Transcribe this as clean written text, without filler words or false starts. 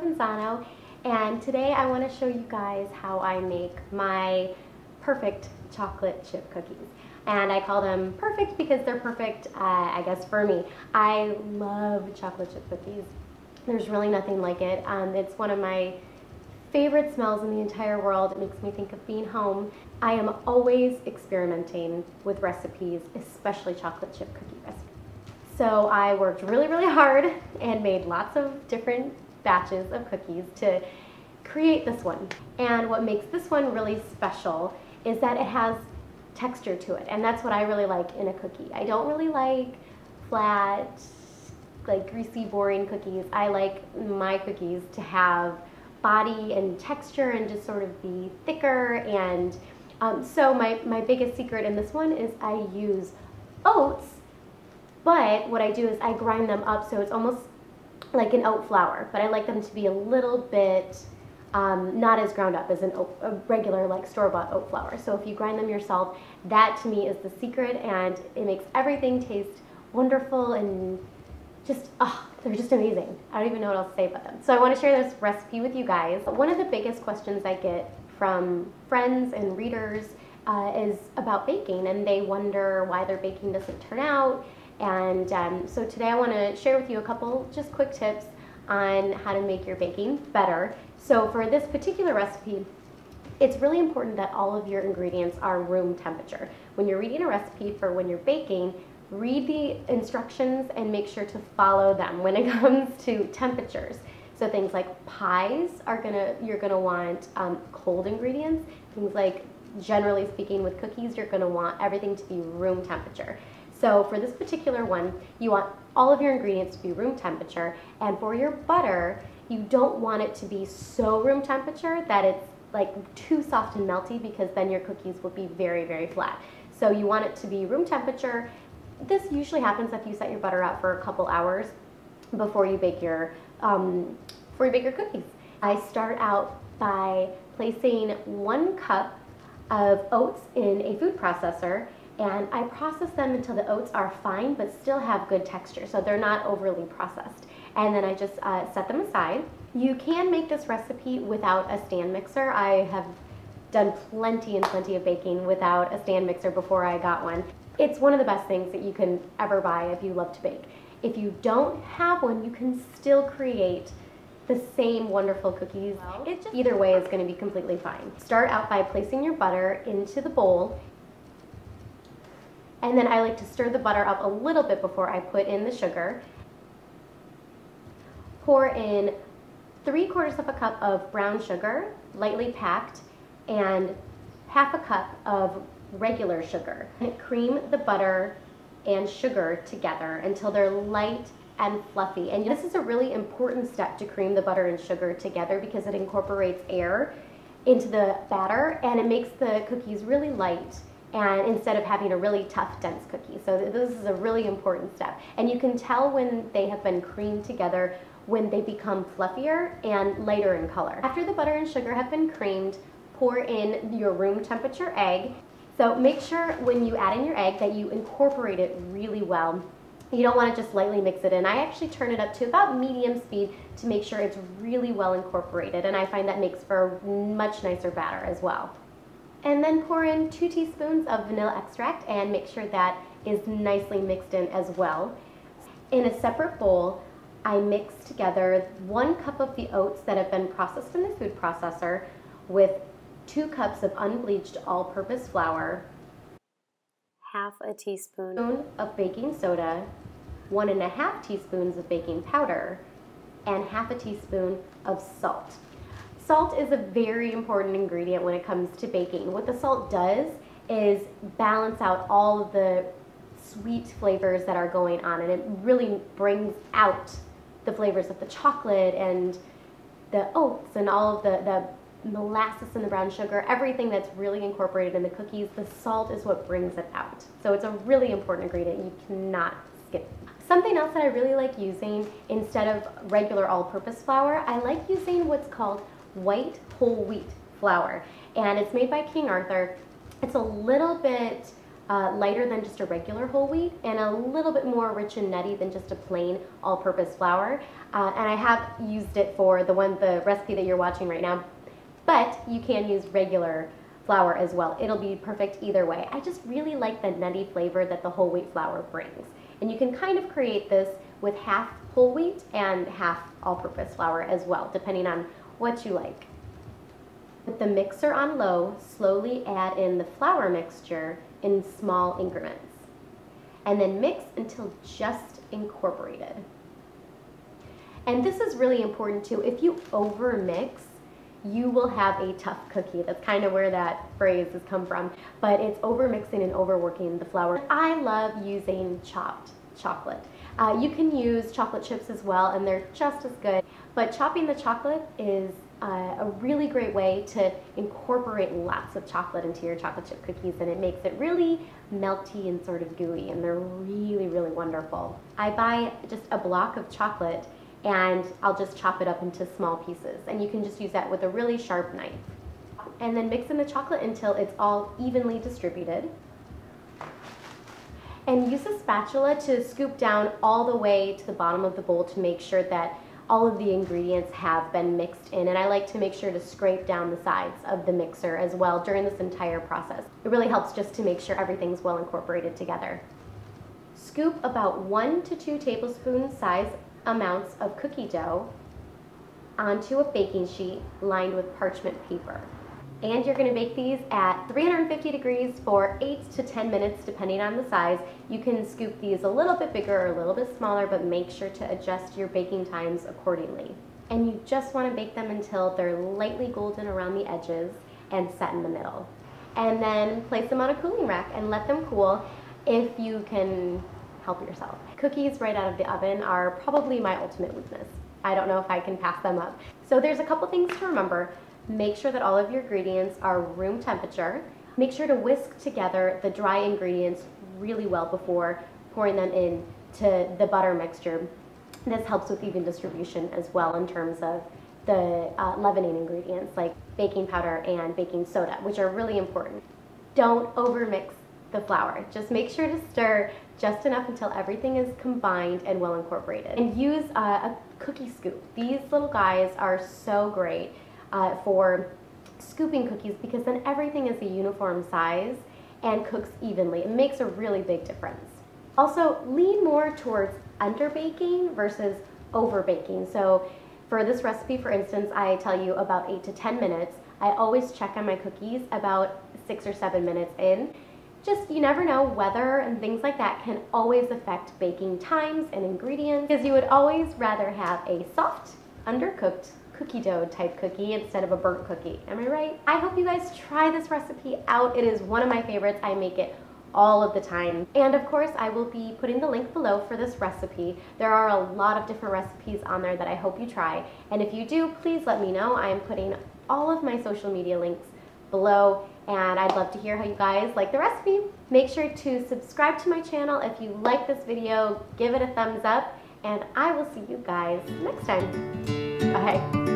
Provenzano, and today I want to show you guys how I make my perfect chocolate chip cookies. And I call them perfect because they're perfect, I guess, for me. I love chocolate chip cookies. There's really nothing like it. It's one of my favorite smells in the entire world. It makes me think of being home. I am always experimenting with recipes, especially chocolate chip cookie recipes. So I worked really, really hard and made lots of different batches of cookies to create this one. And what makes this one really special is that it has texture to it, and that's what I really like in a cookie. I don't really like flat, like greasy, boring cookies. I like my cookies to have body and texture and just sort of be thicker. And so my biggest secret in this one is I use oats, but what I do is I grind them up so it's almost like an oat flour, but I like them to be a little bit not as ground up as a regular like store-bought oat flour. So if you grind them yourself, that to me is the secret, and it makes everything taste wonderful and just, they're just amazing. I don't even know what else to say about them. So I want to share this recipe with you guys. One of the biggest questions I get from friends and readers is about baking, and they wonder why their baking doesn't turn out. And so today I want to share with you a couple just quick tips on how to make your baking better. So for this particular recipe, it's really important that all of your ingredients are room temperature. When you're reading a recipe for when you're baking, read the instructions and make sure to follow them when it comes to temperatures. So things like pies you're gonna want cold ingredients. Things like, generally speaking, with cookies, you're gonna want everything to be room temperature. So for this particular one, you want all of your ingredients to be room temperature, and for your butter, you don't want it to be so room temperature that it's like too soft and melty, because then your cookies will be very, very flat. So you want it to be room temperature. This usually happens if you set your butter out for a couple hours before you bake your cookies. I start out by placing 1 cup of oats in a food processor, and I process them until the oats are fine but still have good texture, so they're not overly processed. And then I just set them aside. You can make this recipe without a stand mixer. I have done plenty and plenty of baking without a stand mixer before I got one. It's one of the best things that you can ever buy if you love to bake. If you don't have one, you can still create the same wonderful cookies. Either way is going to be completely fine. Start out by placing your butter into the bowl, and then I like to stir the butter up a little bit before I put in the sugar. Pour in 3/4 of a cup of brown sugar, lightly packed, and 1/2 cup of regular sugar. And cream the butter and sugar together until they're light and fluffy. And this is a really important step, to cream the butter and sugar together, because it incorporates air into the batter and it makes the cookies really light, and instead of having a really tough, dense cookie. So this is a really important step. And you can tell when they have been creamed together when they become fluffier and lighter in color. After the butter and sugar have been creamed, pour in your room temperature egg. So make sure when you add in your egg that you incorporate it really well. You don't want to just lightly mix it in. I actually turn it up to about medium speed to make sure it's really well incorporated, and I find that makes for a much nicer batter as well. And then pour in 2 teaspoons of vanilla extract and make sure that is nicely mixed in as well. In a separate bowl, I mix together 1 cup of the oats that have been processed in the food processor with 2 cups of unbleached all-purpose flour, 1/2 teaspoon of baking soda, 1.5 teaspoons of baking powder, and 1/2 teaspoon of salt. Salt is a very important ingredient when it comes to baking. What the salt does is balance out all of the sweet flavors that are going on, and it really brings out the flavors of the chocolate and the oats and all of the molasses and the brown sugar, everything that's really incorporated in the cookies. The salt is what brings it out. So it's a really important ingredient you cannot skip. Something else that I really like using instead of regular all-purpose flour, I like using what's called white whole wheat flour, and it's made by King Arthur. It's a little bit lighter than just a regular whole wheat and a little bit more rich and nutty than just a plain all-purpose flour. And I have used it for the recipe that you're watching right now, but you can use regular flour as well. It'll be perfect either way. I just really like the nutty flavor that the whole wheat flour brings. And you can kind of create this with half whole wheat and half all-purpose flour as well, depending on what you like. With the mixer on low, slowly add in the flour mixture in small increments. And then mix until just incorporated. And this is really important too. If you over mix, you will have a tough cookie. That's kind of where that phrase has come from. But it's over mixing and overworking the flour. I love using chopped chocolate. You can use chocolate chips as well, and they're just as good. But chopping the chocolate is a really great way to incorporate lots of chocolate into your chocolate chip cookies, and it makes it really melty and sort of gooey, and they're really, really wonderful. I buy just a block of chocolate and I'll just chop it up into small pieces, and you can just use that with a really sharp knife. And then mix in the chocolate until it's all evenly distributed. And use a spatula to scoop down all the way to the bottom of the bowl to make sure that all of the ingredients have been mixed in, and I like to make sure to scrape down the sides of the mixer as well during this entire process. It really helps just to make sure everything's well incorporated together. Scoop about 1 to 2 tablespoon size amounts of cookie dough onto a baking sheet lined with parchment paper. And you're going to bake these at 350 degrees for 8 to 10 minutes depending on the size. You can scoop these a little bit bigger or a little bit smaller, but make sure to adjust your baking times accordingly. And you just want to bake them until they're lightly golden around the edges and set in the middle. And then place them on a cooling rack and let them cool if you can help yourself. Cookies right out of the oven are probably my ultimate weakness. I don't know if I can pass them up. So there's a couple things to remember. Make sure that all of your ingredients are room temperature. Make sure to whisk together the dry ingredients really well before pouring them into the butter mixture. This helps with even distribution as well in terms of the leavening ingredients like baking powder and baking soda, which are really important. Don't overmix the flour. Just make sure to stir just enough until everything is combined and well incorporated. And use a cookie scoop. These little guys are so great for scooping cookies because then everything is a uniform size and cooks evenly. It makes a really big difference. Also, lean more towards underbaking versus overbaking. So for this recipe, for instance, I tell you about 8 to 10 minutes. I always check on my cookies about 6 or 7 minutes in. Just, you never know, weather and things like that can always affect baking times and ingredients, because you would always rather have a soft, undercooked cookie dough type cookie instead of a burnt cookie. Am I right? I hope you guys try this recipe out. It is one of my favorites. I make it all of the time. And of course, I will be putting the link below for this recipe. There are a lot of different recipes on there that I hope you try. And if you do, please let me know. I am putting all of my social media links below, and I'd love to hear how you guys like the recipe. Make sure to subscribe to my channel if you like this video, give it a thumbs up, and I will see you guys next time. Bye.